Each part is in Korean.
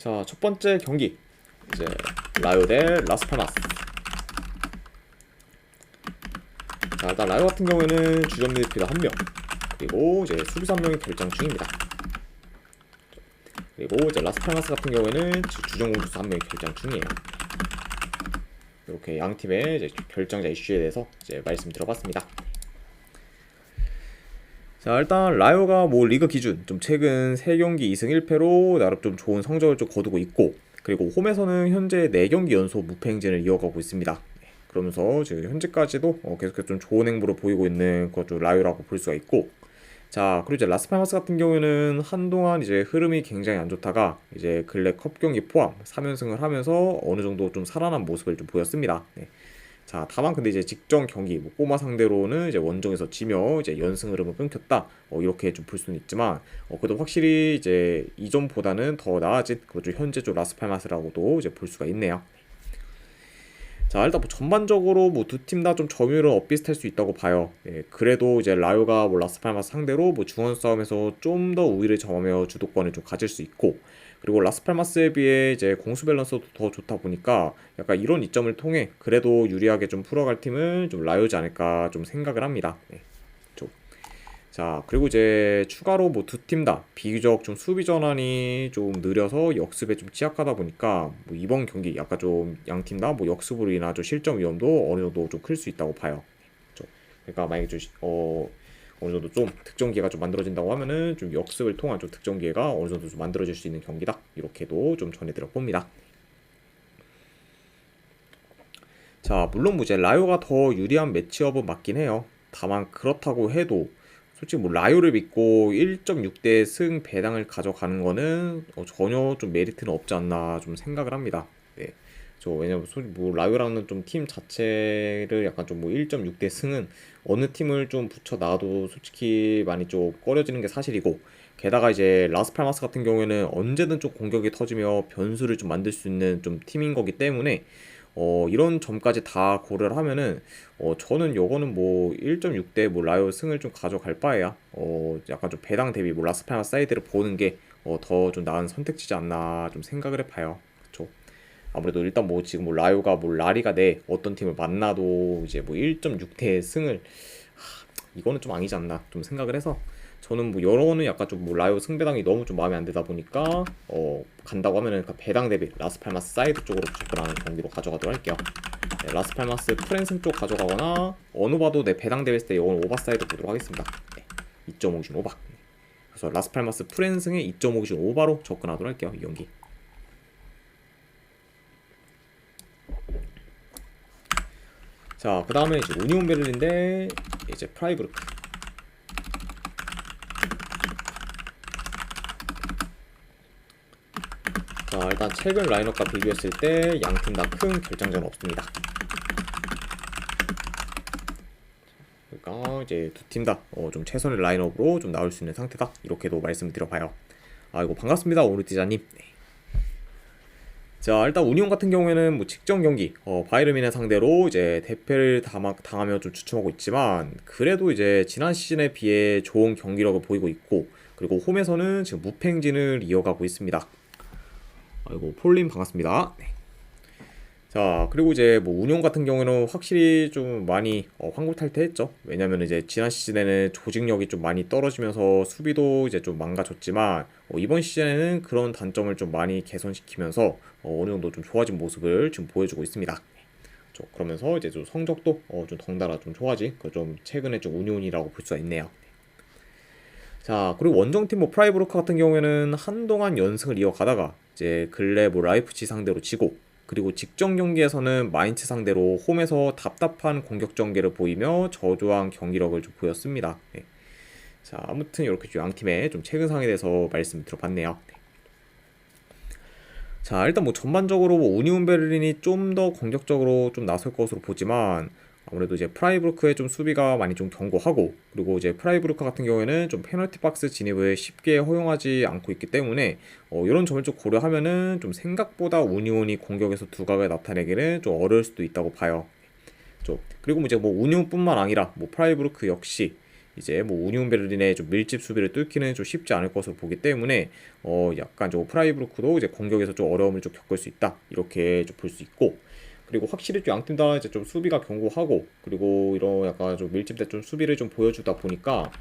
자, 첫 번째 경기 이제 라요 대 라스팔마스. 자, 일단 라요 같은 경우에는 주전 미드필더 1명, 그리고 이제 수비수 1명이 결장 중입니다. 그리고 이제 라스팔마스 같은 경우에는 주전 공격수 1명이 결장 중이에요. 이렇게 양 팀의 이제 결장자 이슈에 대해서 이제 말씀 들어봤습니다. 자, 일단 라요가 뭐 리그 기준 좀 최근 3경기 2승 1패로 나름 좀 좋은 성적을 좀 거두고 있고, 그리고 홈에서는 현재 4경기 연속 무패 행진을 이어가고 있습니다. 그러면서 지금 현재까지도 계속해서 좀 좋은 행보를 보이고 있는 그것도 라요라고 볼 수가 있고, 자, 그리고 이제 라스팔마스 같은 경우에는 한동안 이제 흐름이 굉장히 안 좋다가 이제 근래 컵 경기 포함 3연승을 하면서 어느 정도 좀 살아난 모습을 좀 보였습니다. 네. 자, 다만 근데 이제 직전 경기 뭐 꼬마 상대로는 이제 원정에서 지며 이제 연승 흐름을 끊겼다, 이렇게 좀 볼 수는 있지만 그래도 확실히 이제 이전보다는 더 나아진 그좀 현재 좀 라스팔마스라고도 이제 볼 수가 있네요. 자, 일단 뭐 전반적으로 뭐 두 팀 다 좀 점유율은 엇비슷할 수 있다고 봐요. 예, 그래도 이제 라요가 뭐 라스팔마스 상대로 뭐 중원 싸움에서 좀 더 우위를 점하며 주도권을 좀 가질 수 있고, 그리고 라스팔마스에 비해 이제 공수 밸런스도 더 좋다 보니까 약간 이런 이점을 통해 그래도 유리하게 좀 풀어갈 팀은 좀 라요지 않을까 좀 생각을 합니다. 네. 자, 그리고 이제 추가로 뭐 두 팀 다 비교적 좀 수비 전환이 좀 느려서 역습에 좀 취약하다 보니까 뭐 이번 경기 약간 좀 양 팀 다 뭐 역습으로 인한 좀 실점 위험도 어느 정도 좀 클 수 있다고 봐요. 그러니까 만약에 좀 어느 정도 좀 득점 기회가 좀 만들어진다고 하면은 좀 역습을 통한 좀 득점 기회가 어느 정도 좀 만들어질 수 있는 경기다, 이렇게도 좀 전해드려 봅니다. 자, 물론 뭐 이제 라요가 더 유리한 매치업은 맞긴 해요. 다만 그렇다고 해도 솔직히 뭐 라요를 믿고 1.6대 승 배당을 가져가는 거는 전혀 좀 메리트는 없지 않나 좀 생각을 합니다. 네. 왜냐면 뭐 라요라는 좀 팀 자체를 약간 좀 뭐 1.6대 승은 어느 팀을 좀 붙여 놔도 솔직히 많이 좀 꺼려지는 게 사실이고, 게다가 이제 라스팔마스 같은 경우에는 언제든 좀 공격이 터지며 변수를 좀 만들 수 있는 좀 팀인 거기 때문에 이런 점까지 다 고려를 하면은 저는 요거는 뭐 1.6대 뭐 라이오 승을 좀 가져갈 바에야 약간 좀 배당 대비 뭐 라스파마 사이드를 보는 게 더 좀 나은 선택지지 않나 좀 생각을 해봐요. 그쵸? 아무래도 일단 뭐 지금 뭐 라이오가 뭐 라리가 내 어떤 팀을 만나도 이제 뭐 1.6대 승을 이거는 좀 아니지 않나 좀 생각을 해서, 저는 뭐 여러는 약간 좀 뭐 라이오 승배당이 너무 좀 마음에 안 들다 보니까 간다고 하면은 그 배당 대비 라스팔마스 사이드 쪽으로 접근하는 경기로 가져가도록 할게요. 네, 라스팔마스 프랜승 쪽 가져가거나 어느 봐도 내 배당 대비 했을 때 이건 오바 사이드 보도록 하겠습니다. 네, 2.5 기준 오바. 그래서 라스팔마스 프랜승의 2.5 기준 오바로 접근하도록 할게요, 이 경기. 자, 그 다음에 이제 우니온 베를린인데 이제 프라이부르크. 자, 일단 최근 라인업과 비교했을 때 양 팀 다 큰 결장전은 없습니다. 그러니까 이제 두 팀 다 좀 최선의 라인업으로 좀 나올 수 있는 상태다, 이렇게도 말씀드려봐요. 아이고 반갑습니다, 오르티자님. 네. 자, 일단 우니온 같은 경우에는 뭐 직전 경기 바이에른 상대로 이제 대패를 당하며 좀 주춤하고 있지만, 그래도 이제 지난 시즌에 비해 좋은 경기력을 보이고 있고, 그리고 홈에서는 지금 무패 행진을 이어가고 있습니다. 아이고 폴님 반갑습니다. 네. 자, 그리고 이제 뭐 운용 같은 경우는 확실히 좀 많이 환골탈태했죠. 왜냐면 이제 지난 시즌에는 조직력이 좀 많이 떨어지면서 수비도 이제 좀 망가졌지만 이번 시즌에는 그런 단점을 좀 많이 개선시키면서 어느 정도 좀 좋아진 모습을 지금 보여주고 있습니다. 그러면서 이제 좀 성적도 좀 덩달아 좀 좋아진 좀 최근에 좀 운용이라고 볼 수가 있네요. 자, 그리고 원정팀 뭐 프라이부르크 같은 경우에는 한동안 연승을 이어가다가 이제 근래 뭐 라이프치 상대로 지고, 그리고 직전 경기에서는 마인츠 상대로 홈에서 답답한 공격 전개를 보이며 저조한 경기력을 좀 보였습니다. 네. 자, 아무튼 이렇게 양 팀의 좀 최근 상황에 대해서 말씀 들어봤네요. 네. 자, 일단 뭐 전반적으로 뭐 우니온 베를린이 좀 더 공격적으로 좀 나설 것으로 보지만, 아무래도 이제 프라이부르크의 좀 수비가 많이 좀 견고하고, 그리고 이제 프라이부르크 같은 경우에는 좀 페널티 박스 진입을 쉽게 허용하지 않고 있기 때문에 이런 점을 좀 고려하면은 좀 생각보다 우니온이 공격에서 두각을 나타내기는 좀 어려울 수도 있다고 봐요. 그리고 이제 뭐 우니온뿐만 아니라 뭐 프라이부르크 역시 이제 뭐 우니온 베를린의 좀 밀집 수비를 뚫기는 좀 쉽지 않을 것으로 보기 때문에 약간 좀 프라이부르크도 이제 공격에서 좀 어려움을 좀 겪을 수 있다 이렇게 좀 볼 수 있고, 그리고 확실히 좀 양팀 다 이제 좀 수비가 견고하고, 그리고 이런 약간 좀 밀집된 좀 수비를 좀 보여주다 보니까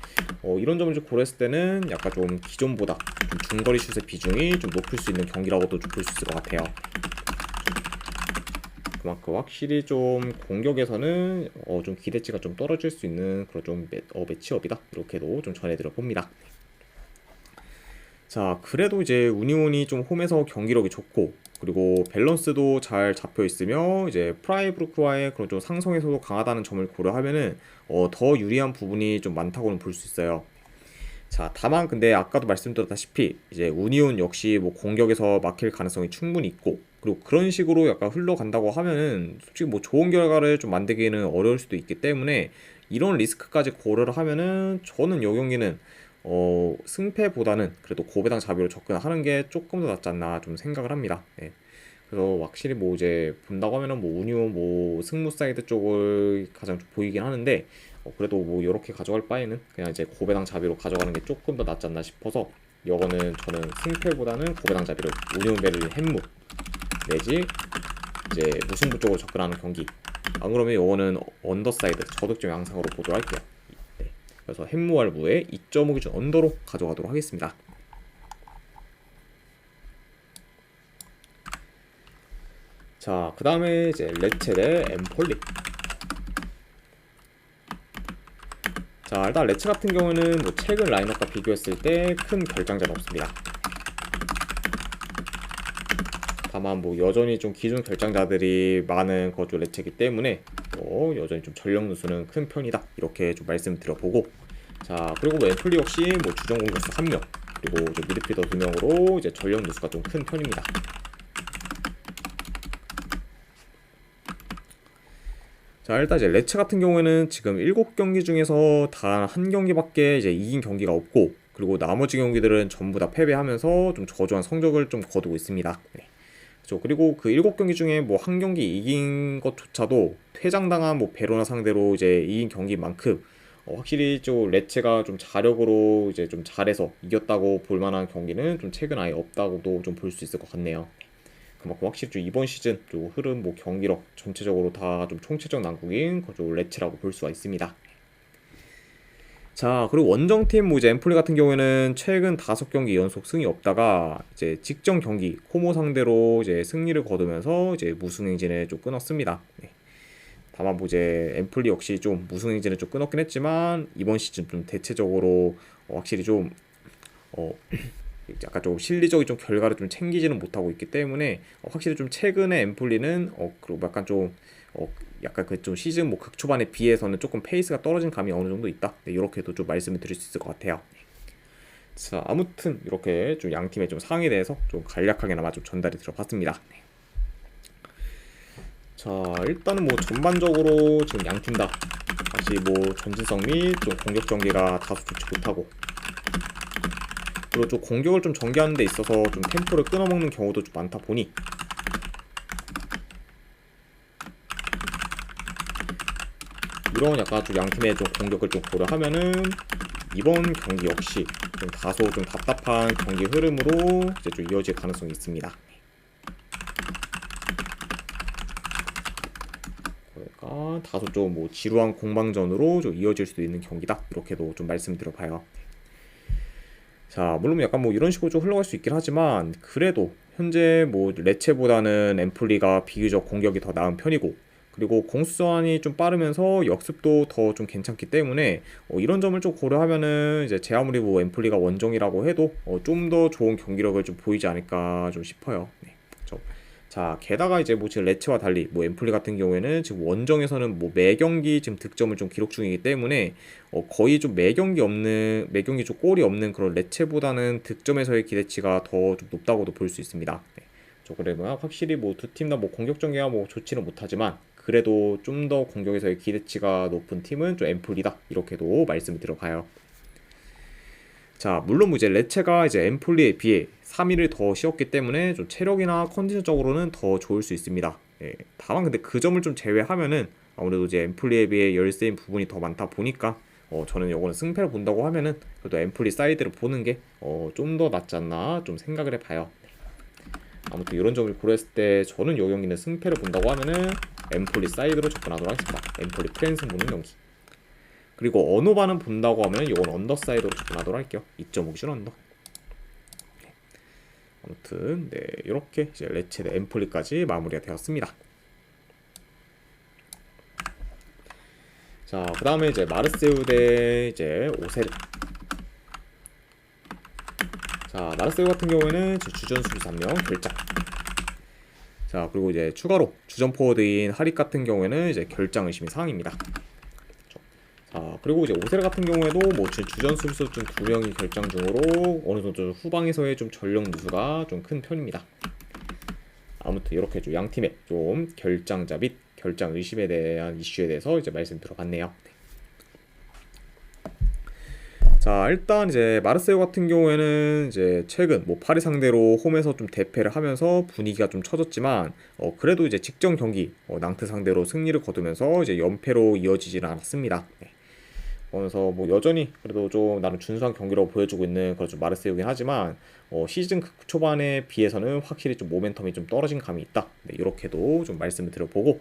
이런 점을 좀 고려했을 때는 약간 좀 기존보다 좀 중거리 슛의 비중이 좀 높을 수 있는 경기라고도 좀 볼 수 있을 것 같아요. 그만큼 확실히 좀 공격에서는 좀 기대치가 좀 떨어질 수 있는 그런 좀 매치업이다 이렇게도 좀 전해드려 봅니다. 자, 그래도 이제 우니온이 좀 홈에서 경기력이 좋고, 그리고 밸런스도 잘 잡혀 있으며 이제 프라이부르크와의 그런 좀 상성에서도 강하다는 점을 고려하면은 더 유리한 부분이 좀 많다고는 볼 수 있어요. 자, 다만 근데 아까도 말씀드렸다시피 이제 우니온 역시 뭐 공격에서 막힐 가능성이 충분히 있고, 그리고 그런 식으로 약간 흘러간다고 하면은 솔직히 뭐 좋은 결과를 좀 만들기는 어려울 수도 있기 때문에, 이런 리스크까지 고려를 하면은 저는 이 경기는 승패보다는 그래도 고배당 자비로 접근하는 게 조금 더 낫지 않나 좀 생각을 합니다. 예. 그래서 확실히 뭐 이제 본다고 하면은 뭐 우니온 뭐 승무 사이드 쪽을 가장 좀 보이긴 하는데, 그래도 뭐 이렇게 가져갈 바에는 그냥 이제 고배당 자비로 가져가는 게 조금 더 낫지 않나 싶어서, 이거는 저는 승패보다는 고배당 자비로 우니온 베를린 햄무 내지 이제 무승부 쪽으로 접근하는 경기, 안 그러면 이거는 언더사이드 저득점 양상으로 보도록 할게요. 네. 그래서 햄무알부의 2.5 기준 언더로 가져가도록 하겠습니다. 자, 그 다음에 이제 레체 대 엠폴리. 자, 일단 레체 같은 경우는 뭐 최근 라인업과 비교했을 때 큰 결장자는 없습니다. 다만 뭐 여전히 좀 기존 결장자들이 많은 거주 레체이기 때문에 여전히 좀 전력 누수는 큰 편이다 이렇게 좀 말씀드려보고, 자, 그리고 뭐 엠플리 역시 뭐 주전 공격수 1명 그리고 미드필더 2명으로 이제 전력 누수가 좀 큰 편입니다. 자, 일단 이제 레체 같은 경우에는 지금 7경기 중에서 단 한 경기밖에 이제 이긴 경기가 없고, 그리고 나머지 경기들은 전부 다 패배하면서 좀 저조한 성적을 좀 거두고 있습니다. 네. 그렇죠. 그리고 그 7경기 중에 뭐 한 경기 이긴 것조차도 퇴장당한 뭐 베로나 상대로 이제 이긴 경기만큼 확실히 좀 레체가 좀 자력으로 이제 좀 잘해서 이겼다고 볼 만한 경기는 좀 최근 아예 없다고도 좀 볼 수 있을 것 같네요. 그만큼 확실히 좀 이번 시즌 좀 흐름 뭐 경기력 전체적으로 다 좀 총체적 난국인 좀 레체라고 볼 수가 있습니다. 자, 그리고 원정팀 뭐 이제 엠플리 같은 경우에는 최근 5경기 연속 승이 없다가 이제 직전 경기 코모 상대로 이제 승리를 거두면서 이제 무승 행진을 좀 끊었습니다. 네. 다만 뭐 이제 엠플리 역시 좀 무승 행진을 좀 끊었긴 했지만 이번 시즌 좀 대체적으로 확실히 좀 약간 좀 실리적인 좀 결과를 좀 챙기지는 못하고 있기 때문에 확실히 좀 최근에 엠플리는 그리고 약간 좀 약간 그 좀 시즌 뭐 극초반에 비해서는 조금 페이스가 떨어진 감이 어느 정도 있다. 네, 이렇게도 좀 말씀을 드릴 수 있을 것 같아요. 자, 아무튼 이렇게 좀 양 팀의 좀 상황에 대해서 좀 간략하게나마 좀 전달이 들어봤습니다. 네. 자, 일단은 뭐 전반적으로 지금 양 팀 다 다시 뭐 전진성 및 좀 공격 전개가 다소 좋지 못하고, 그리고 좀 공격을 좀 전개하는 데 있어서 좀 템포를 끊어먹는 경우도 좀 많다 보니, 이런 약간 좀 양팀의 좀 공격을 좀 고려하면은 이번 경기 역시 좀 다소 좀 답답한 경기 흐름으로 이제 좀 이어질 가능성이 있습니다. 그러니까 다소 좀 뭐 지루한 공방전으로 좀 이어질 수도 있는 경기다 이렇게도 좀 말씀드려봐요. 자, 물론 약간 뭐 이런 식으로 좀 흘러갈 수 있긴 하지만, 그래도 현재 뭐 레체보다는 엠플리가 비교적 공격이 더 나은 편이고, 그리고 공수전환이 좀 빠르면서 역습도 더 좀 괜찮기 때문에 이런 점을 좀 고려하면은 이제 제 아무리 뭐 엠플리가 원정이라고 해도 좀 더 좋은 경기력을 좀 보이지 않을까 좀 싶어요. 네. 그렇죠. 자, 게다가 이제 뭐 지금 레츠와 달리 뭐 엠플리 같은 경우에는 지금 원정에서는 뭐 매 경기 지금 득점을 좀 기록 중이기 때문에 거의 좀 매 경기 좀 골이 없는 그런 레체보다는 득점에서의 기대치가 더 좀 높다고도 볼 수 있습니다. 네. 그러면 확실히 뭐 두 팀 다 뭐 공격 전개가 뭐 좋지는 못하지만, 그래도 좀 더 공격에서의 기대치가 높은 팀은 좀 엠플리다 이렇게도 말씀을 드려봐요. 자, 물론 이제 레체가 이제 엠폴리에 비해 3위를 더 쉬었기 때문에 좀 체력이나 컨디션적으로는 더 좋을 수 있습니다. 예, 다만 근데 그 점을 좀 제외하면은 아무래도 이제 엠폴리에 비해 열세인 부분이 더 많다 보니까 저는 요거는 승패를 본다고 하면은 그래도 엠플리 사이드를 보는 게 좀 더 낫지 않나 좀 생각을 해봐요. 아무튼 이런 점을 고려했을 때 저는 요 경기는 승패를 본다고 하면은 엠폴리 사이드로 접근하도록 하겠습니다. 엠폴리 프랜스 보는 경기. 그리고 언어반은 본다고 하면 이건 언더 사이드로 접근하도록 할게요. 2.5 기준 언더. 아무튼 네 이렇게 이제 레체 대 엠폴리까지 마무리가 되었습니다. 자 그다음에 이제 마르세유 대 이제 오세르. 자 마르세유 같은 경우에는 주전 수비수 1명 결장. 자 그리고 이제 추가로 주전 포워드인 하릭 같은 경우에는 이제 결장 의심이 사항입니다. 자 그리고 이제 오세르 같은 경우에도 뭐 주전 수비수 좀 2명이 결장 중으로 어느 정도 좀 후방에서의 좀 전력 누수가 좀 큰 편입니다. 아무튼 이렇게 좀 양 팀의 좀 결장자 및 결장 의심에 대한 이슈에 대해서 이제 말씀 들어봤네요. 자 일단 이제 마르세유 같은 경우에는 이제 최근 뭐 파리 상대로 홈에서 좀 대패를 하면서 분위기가 좀 처졌지만 그래도 이제 직전 경기 낭트 상대로 승리를 거두면서 이제 연패로 이어지지는 않았습니다. 네. 그래서 뭐 여전히 그래도 좀 나름 준수한 경기라고 보여주고 있는 그런 좀 마르세유긴 하지만 시즌 초반에 비해서는 확실히 좀 모멘텀이 좀 떨어진 감이 있다. 네, 이렇게도 좀 말씀을 드려보고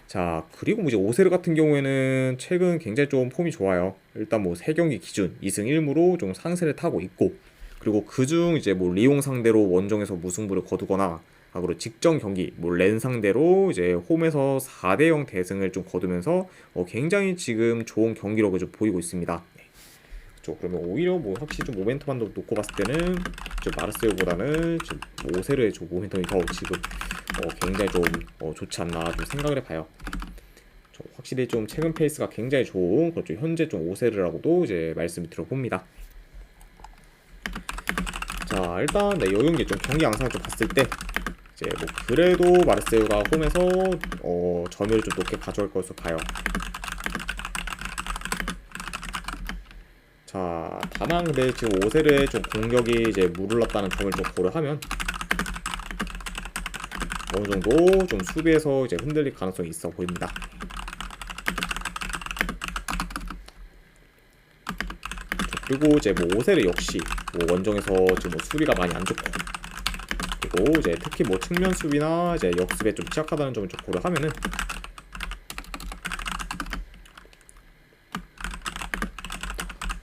자 그리고 뭐 이제 오세르 같은 경우에는 최근 굉장히 좀 폼이 좋아요. 일단 뭐 3경기 기준 2승 1무로 좀 상세를 타고 있고 그리고 그중 이제 뭐 리옹 상대로 원정에서 무승부를 거두거나 그리고 직전 경기 뭐 렌 상대로 이제 홈에서 4대0 대승을 좀 거두면서 굉장히 지금 좋은 경기력을 좀 보이고 있습니다. 네. 그렇죠. 그러면 오히려 뭐 확실히 좀 모멘텀만 놓고 봤을 때는 좀 마르세유보다는 좀 오세르의 좀 모멘텀이 더 지금 굉장히 좀 좋지 않나 좀 생각을 해봐요. 확실히 좀 최근 페이스가 굉장히 좋은 그렇죠. 현재 좀 오세르라고도 이제 말씀을 드려봅니다. 자 일단 네, 요 경기 좀 경기 양상을 좀 봤을 때 이제 뭐 그래도 마르세유가 홈에서 점유율을 좀 높게 가져올 것으로 봐요. 자 다만 근데 지금 오세르의 좀 공격이 이제 무르렀다는 점을 좀 고려하면 어느 정도 좀 수비에서 이제 흔들릴 가능성이 있어 보입니다. 그리고 이제 뭐 오세르 역시 뭐 원정에서 지금 뭐 수비가 많이 안 좋고 그리고 이제 특히 뭐 측면 수비나 이제 역습에 좀 취약하다는 점을 좀 고려하면은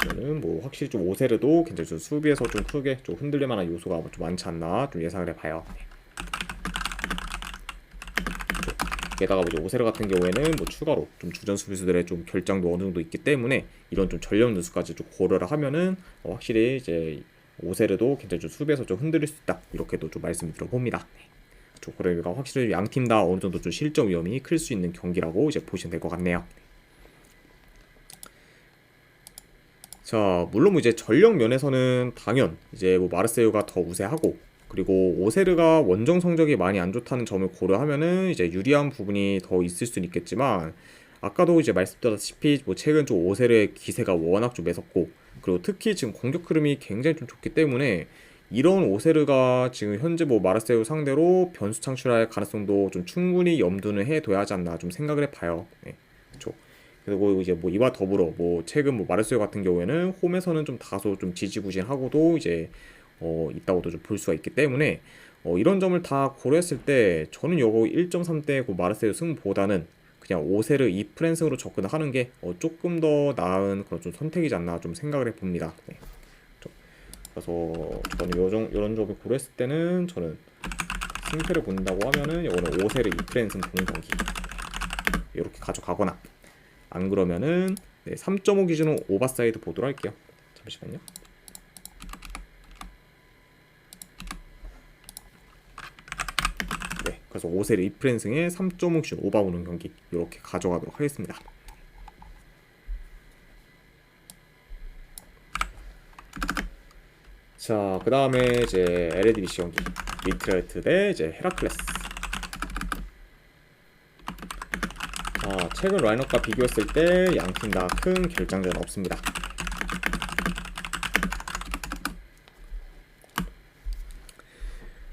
저는 뭐 확실히 좀 오세르도 굉장히 좀 수비에서 좀 크게 좀 흔들릴 만한 요소가 좀 많지 않나 좀 예상을 해봐요. 게다가 이제 오세르 같은 경우에는 뭐 추가로 좀 주전 수비수들의 좀 결장도 어느 정도 있기 때문에 이런 좀 전력 누수까지 좀 고려를 하면은 확실히 이제 오세르도 굉장히 좀 수비에서 좀 흔들릴 수 있다 이렇게도 좀 말씀을 드려봅니다. 그러니까 확실히 양 팀 다 어느 정도 좀 실점 위험이 클 수 있는 경기라고 이제 보시면 될 것 같네요. 자 물론 뭐 이제 전력 면에서는 당연 이제 뭐 마르세유가 더 우세하고 그리고 오세르가 원정 성적이 많이 안 좋다는 점을 고려하면은 이제 유리한 부분이 더 있을 수는 있겠지만 아까도 이제 말씀드렸다시피 뭐 최근 좀 오세르의 기세가 워낙 좀 매섭고 그리고 특히 지금 공격 흐름이 굉장히 좀 좋기 때문에 이런 오세르가 지금 현재 뭐 마르세유 상대로 변수 창출할 가능성도 좀 충분히 염두는 해둬야 하지 않나 좀 생각을 해봐요. 네, 그렇죠. 그리고 이제 뭐 이와 더불어 뭐 최근 뭐 마르세유 같은 경우에는 홈에서는 좀 다소 좀 지지부진하고도 이제 있다고도 좀 볼 수가 있기 때문에 이런 점을 다 고려했을 때 저는 요거 1.3대 그 마르세유 승보다는 그냥 오세르 2프랜승으로 접근을 하는 게 조금 더 나은 그런 좀 선택이지 않나 좀 생각을 해봅니다. 네. 그래서 저는 이런 점을 고려했을 때는 저는 승패를 본다고 하면은 이거는 오세르 2프랜승 보는 경기 이렇게 가져가거나 안 그러면은 네, 3.5 기준으로 오버사이드 보도록 할게요. 잠시만요. 네, 그래서 오세르 2프랜승에 3.5 기준 오버 오는 경기 이렇게 가져가도록 하겠습니다. 자, 그 다음에 이제 LADBC 경기 위트레트 대 이제 헤라클레스. 자, 최근 라인업과 비교했을 때 양 팀 다 큰 결장전은 없습니다.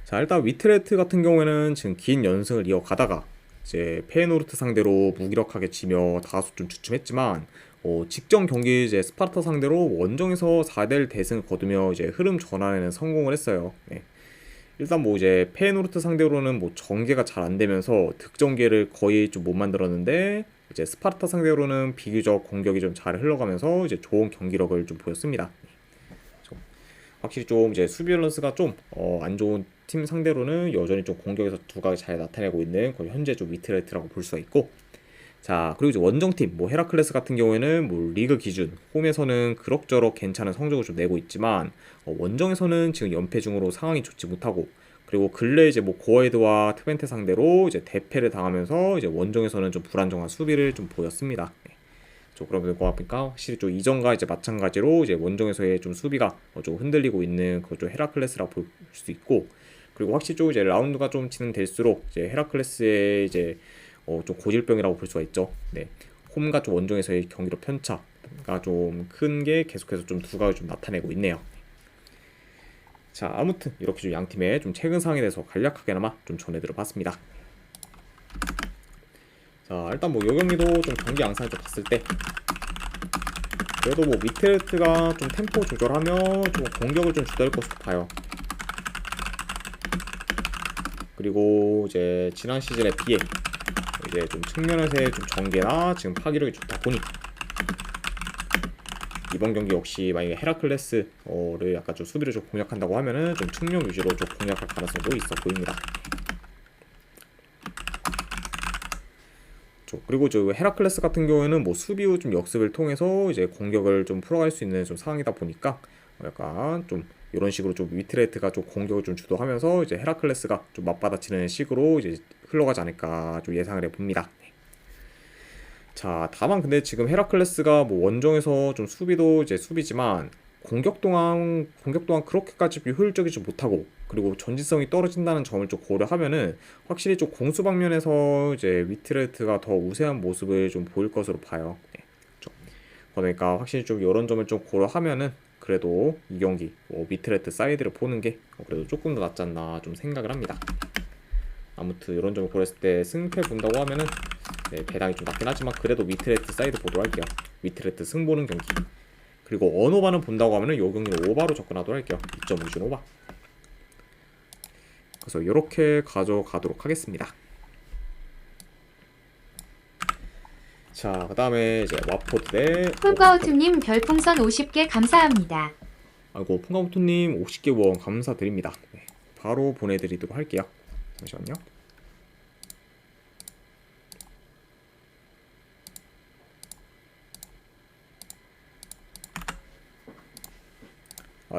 자, 일단 위트레트 같은 경우에는 지금 긴 연승을 이어가다가 이제 페이노르트 상대로 무기력하게 지며 다소 좀 주춤했지만 직전 경기 이제 스파르타 상대로 원정에서 4대1 대승을 거두며 이제 흐름 전환에는 성공을 했어요. 네. 일단 뭐 이제 페예노르트 상대로는 뭐 전개가 잘 안 되면서 득점기를 거의 좀 못 만들었는데 이제 스파르타 상대로는 비교적 공격이 좀 잘 흘러가면서 이제 좋은 경기력을 좀 보였습니다. 확실히 좀 이제 수비 밸런스가 좀 안 좋은 팀 상대로는 여전히 좀 공격에서 두각을 잘 나타내고 있는 거의 현재 좀 위트레트라고 볼 수가 있고, 자 그리고 이제 원정팀 뭐 헤라클레스 같은 경우에는 뭐 리그 기준 홈에서는 그럭저럭 괜찮은 성적을 좀 내고 있지만 원정에서는 지금 연패 중으로 상황이 좋지 못하고, 그리고 근래 이제 뭐 고어헤드와 트벤테 상대로 이제 대패를 당하면서 이제 원정에서는 좀 불안정한 수비를 좀 보였습니다. 네. 그러면 보니까 확실히 좀 이전과 이제 마찬가지로 이제 원정에서의 좀 수비가 좀 흔들리고 있는 그좀 헤라클레스라 볼 수 있고, 그리고 확실히 좀 이제 라운드가 좀 진행될수록 이제 헤라클레스의 이제 좀 고질병이라고 볼 수가 있죠. 네. 홈과 좀 원정에서의 경기력 편차가 좀 큰 게 계속해서 좀 두각을 좀 나타내고 있네요. 자, 아무튼 이렇게 좀 양 팀의 좀 최근 상황에 대해서 간략하게나마 좀 전해드려 봤습니다. 자, 일단 뭐 요 경기도 좀 경기 양상을 좀 봤을 때 그래도 뭐 위트레트가 좀 템포 조절하며 좀 공격을 좀 주도할 것으로 봐요. 그리고 이제 지난 시즌에 비해 이제 좀 측면에서의 좀 전개나 지금 파기력이 좋다 보니 이번 경기 역시 만약에 헤라클레스를 약간 좀 수비를 좀 공략한다고 하면은 좀 측면 위주로 좀 공략할 가능성도 있어 보입니다. 그리고 저 헤라클레스 같은 경우에는 뭐 수비 후 좀 역습을 통해서 이제 공격을 좀 풀어갈 수 있는 좀 상황이다 보니까 약간 좀 이런 식으로 좀 위트레트가 좀 공격을 좀 주도하면서 이제 헤라클레스가 좀 맞받아치는 식으로 이제 흘러가지 않을까 좀 예상을 해봅니다. 자, 다만 근데 지금 헤라클레스가 뭐 원정에서 좀 수비도 이제 수비지만 공격 동안 그렇게까지 효율적이지 못하고, 그리고 전진성이 떨어진다는 점을 좀 고려하면은 확실히 좀 공수 방면에서 이제 위트레트가 더 우세한 모습을 좀 보일 것으로 봐요. 네, 그렇죠. 그러니까 확실히 좀 이런 점을 좀 고려하면은 그래도 이 경기 위트레트 사이드를 보는 게 그래도 조금 더 낫지 않나 좀 생각을 합니다. 아무튼 이런 점을 고려했을 때 승패 본다고 하면은 네, 배당이 좀 낮긴 하지만 그래도 위트레트 사이드 보도록 할게요. 위트레트 승 보는 경기. 그리고 언오바는 본다고 하면은 요 경기는 오바로 접근하도록 할게요. 2.5준 오바. 그래서 이렇게 가져가도록 하겠습니다. 자, 그 다음에 이제 와포드 대 폴가우트님 별풍선 50개 감사합니다. 아이고, 폴가우트님 50개 원 감사드립니다. 네, 바로 보내드리도록 할게요. 잠시만요.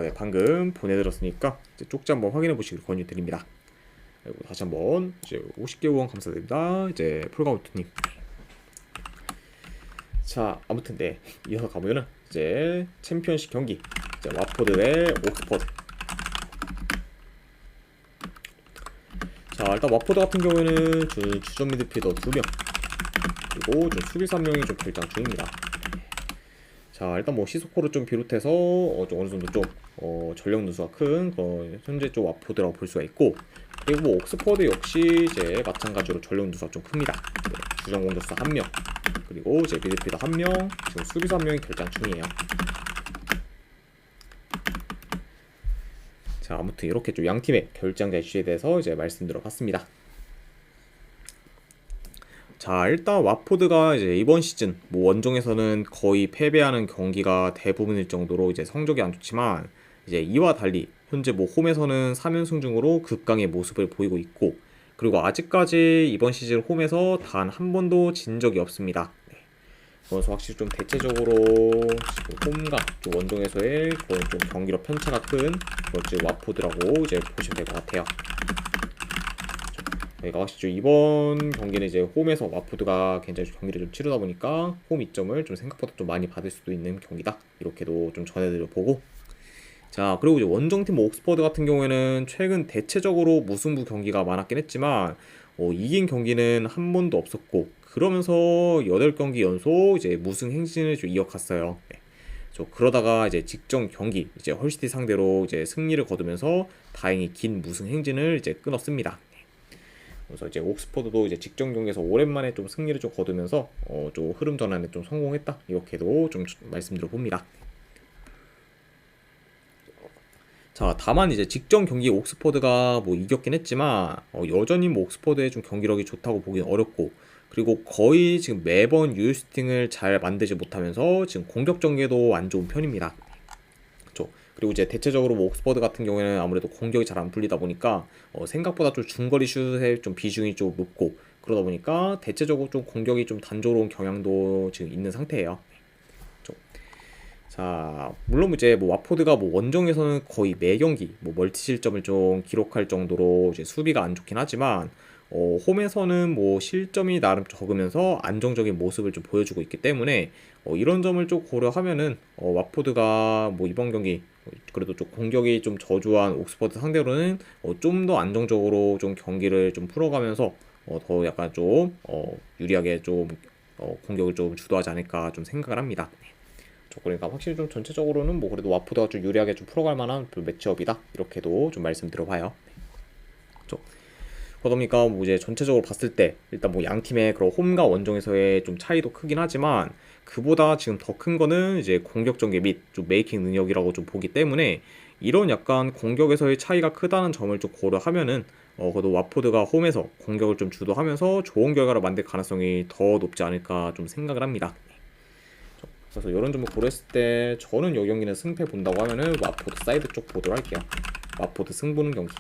네, 방금 보내드렸으니까 이제 쪽지 한번 확인해 보시길 권유드립니다. 그리고 다시 한번 이제 50개 후원 감사드립니다. 이제 폴가우트님. 자, 아무튼 네, 이어서 가보면은 이제 챔피언십 경기 이제 와포드 대 옥스퍼드. 자, 일단 와포드 같은 경우에는 주전 미드필더 2명 그리고 좀 수비수 1명이 좀 결장 중입니다. 자, 일단 뭐 시소코를 좀 비롯해서 좀 어느 정도 좀 전력 누수가 큰 현재 좀 와포드라고 볼 수가 있고, 그리고 뭐 옥스퍼드 역시 이제 마찬가지로 전력 누수가 좀 큽니다. 네, 주전 공격수 1명 그리고 이제 미드필더 1명, 지금 수비수 1명이 결장 중이에요. 자, 아무튼 이렇게 좀 양 팀의 결장자 이슈에 대해서 이제 말씀드려봤습니다. 자, 일단 와포드가 이제 이번 시즌 뭐 원정에서는 거의 패배하는 경기가 대부분일 정도로 이제 성적이 안 좋지만, 이제 이와 달리 현재 뭐 홈에서는 3연승 중으로 극강의 모습을 보이고 있고, 그리고 아직까지 이번 시즌 홈에서 단 한 번도 진 적이 없습니다. 네. 그래서 확실히 좀 대체적으로 홈과 좀 원정에서의 그런 좀 경기력 편차가 큰 그런 와포드라고 이제 보시면 될 것 같아요. 그러니까 확실히 이번 경기는 이제 홈에서 와포드가 굉장히 경기를 좀 치르다 보니까 홈 이점을 좀 생각보다 좀 많이 받을 수도 있는 경기다, 이렇게도 좀 전해드려 보고, 자 그리고 이제 원정팀 옥스퍼드 같은 경우에는 최근 대체적으로 무승부 경기가 많았긴 했지만 이긴 경기는 한 번도 없었고, 그러면서 8경기 연속 이제 무승 행진을 좀 이어갔어요. 네. 그러다가 이제 직전 경기 이제 헐시티 상대로 이제 승리를 거두면서 다행히 긴 무승 행진을 이제 끊었습니다. 그래서 이제 옥스퍼드도 이제 직전 경기에서 오랜만에 좀 승리를 좀 거두면서 좀 흐름 전환에 좀 성공했다. 이렇게도 좀 말씀드려 봅니다. 자, 다만 이제 직전 경기 옥스퍼드가 뭐 이겼긴 했지만 여전히 뭐 옥스퍼드의 좀 경기력이 좋다고 보기는 어렵고, 그리고 거의 지금 매번 유효슈팅을 잘 만들지 못하면서 지금 공격 전개도 안 좋은 편입니다. 그렇죠. 그리고 이제 대체적으로 뭐 옥스퍼드 같은 경우에는 아무래도 공격이 잘 안 풀리다 보니까 생각보다 좀 중거리 슛의 좀 비중이 좀 높고, 그러다 보니까 대체적으로 좀 공격이 좀 단조로운 경향도 지금 있는 상태예요. 그렇죠. 자, 물론 이제 뭐 와포드가 뭐 원정에서는 거의 매 경기 뭐 멀티 실점을 좀 기록할 정도로 이제 수비가 안 좋긴 하지만 홈에서는 뭐 실점이 나름 적으면서 안정적인 모습을 좀 보여주고 있기 때문에 이런 점을 좀 고려하면은 와포드가 뭐 이번 경기 그래도 좀 공격이 좀 저조한 옥스퍼드 상대로는 좀 더 안정적으로 좀 경기를 좀 풀어가면서 더 약간 좀 유리하게 좀 공격을 좀 주도하지 않을까 좀 생각을 합니다. 그러니까 확실히 좀 전체적으로는 뭐 그래도 와포드가 좀 유리하게 좀 풀어갈 만한 매치업이다, 이렇게도 좀 말씀드려봐요. 그렇죠. 그러다 보니까 뭐 이제 전체적으로 봤을 때 일단 뭐 양 팀의 그런 홈과 원정에서의 좀 차이도 크긴 하지만, 그보다 지금 더 큰 거는 이제 공격 전개 및 좀 메이킹 능력이라고 좀 보기 때문에, 이런 약간 공격에서의 차이가 크다는 점을 좀 고려하면은 그래도 와포드가 홈에서 공격을 좀 주도하면서 좋은 결과를 만들 가능성이 더 높지 않을까 좀 생각을 합니다. 그래서 이런 점을 고려했을 때 저는 이 경기는 승패 본다고 하면은 와포드 사이드 쪽 보도록 할게요. 와포드 승 보는 경기.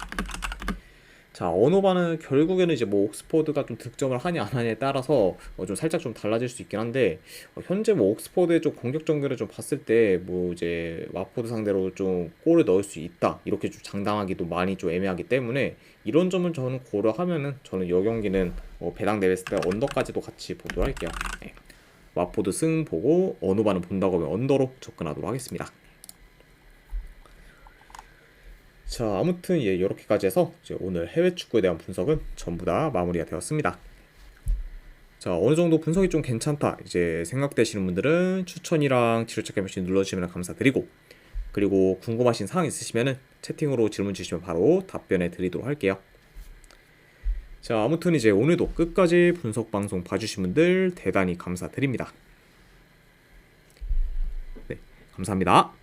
자, 언어반은 결국에는 이제 뭐 옥스퍼드가 좀 득점을 하냐 안 하냐에 따라서 좀 살짝 좀 달라질 수 있긴 한데, 현재 뭐 옥스퍼드의 좀 공격 전개를 좀 봤을 때 뭐 이제 와포드 상대로 좀 골을 넣을 수 있다, 이렇게 좀 장담하기도 많이 좀 애매하기 때문에, 이런 점을 저는 고려하면은 저는 이 경기는 배당 내렸을 때 언더까지도 같이 보도록 할게요. 네. 와포드 승 보고 언어반은 본다고 하면 언더로 접근하도록 하겠습니다. 자, 아무튼 예, 이렇게까지 해서 이제 오늘 해외 축구에 대한 분석은 전부 다 마무리가 되었습니다. 자, 어느 정도 분석이 좀 괜찮다 이제 생각되시는 분들은 추천이랑 지도책 한 번씩 눌러주시면 감사드리고, 그리고 궁금하신 사항 있으시면은 채팅으로 질문 주시면 바로 답변해 드리도록 할게요. 자, 아무튼 이제 오늘도 끝까지 분석 방송 봐주신 분들 대단히 감사드립니다. 네, 감사합니다.